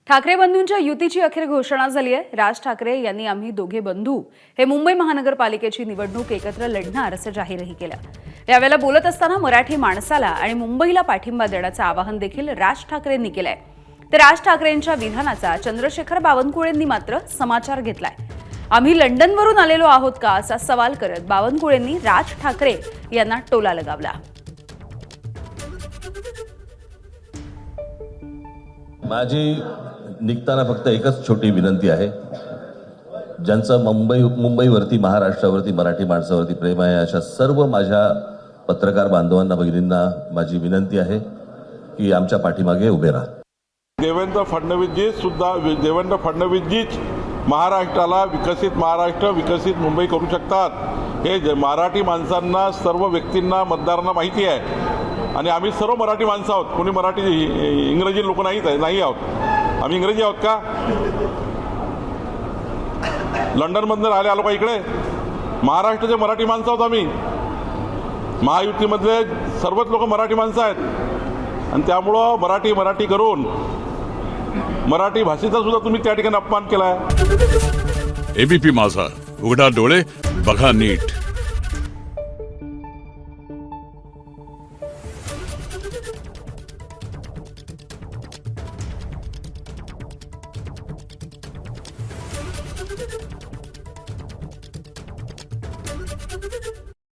ठाकरे बंधूंच्या युतीची अखेर घोषणा झाली आहे। राज ठाकरे यांनी आम्ही दोघे बंधू हे मुंबई महानगरपालिकेची निवडणूक एकत्र लढणार असं जाहीरही केलं। यावेळेला बोलत असताना मराठी माणसाला आणि मुंबईला पाठिंबा देण्याचं आवाहन देखील राज ठाकरेंनी केलंय। तर राज ठाकरेंच्या विधानाचा चंद्रशेखर बावनकुळेंनी मात्र समाचार घेतलाय। आम्ही लंडनवरून आलेलो आहोत का असा सवाल करत बावनकुळेंनी राज ठाकरे यांना टोला लगावला। माझी निघताना फक्त एकच छोटी विनंती आहे, ज्यांचं मुंबईवरती, महाराष्ट्रावरती, मराठी माणसावरती प्रेम आहे अशा सर्व माझ्या पत्रकार बांधवांना, भगिनींना माझी विनंती आहे की आमच्या पाठीमागे उभे राहा। देवेंद्र फडणवीसजीच महाराष्ट्राला विकसित महाराष्ट्र, विकसित मुंबई करू शकतात हे मराठी माणसांना, सर्व व्यक्तींना, मतदारांना माहिती आहे। आणि आम्ही सर्व मराठी माणसं आहोत, कोणी मराठी इंग्रजी लोक नाही आहोत। आम्ही इंग्रजी आहोत का? लंडनमधून आलो का इकडे? महाराष्ट्राचे मराठी माणसं आहोत आम्ही। महायुतीमधले सर्वच लोक मराठी माणसं आहेत आणि त्यामुळं मराठी करून मराठी भाषेचा सुद्धा तुम्ही त्या ठिकाणी अपमान केलाय। एबीपी माझा, उघडा डोळे बघा नीट।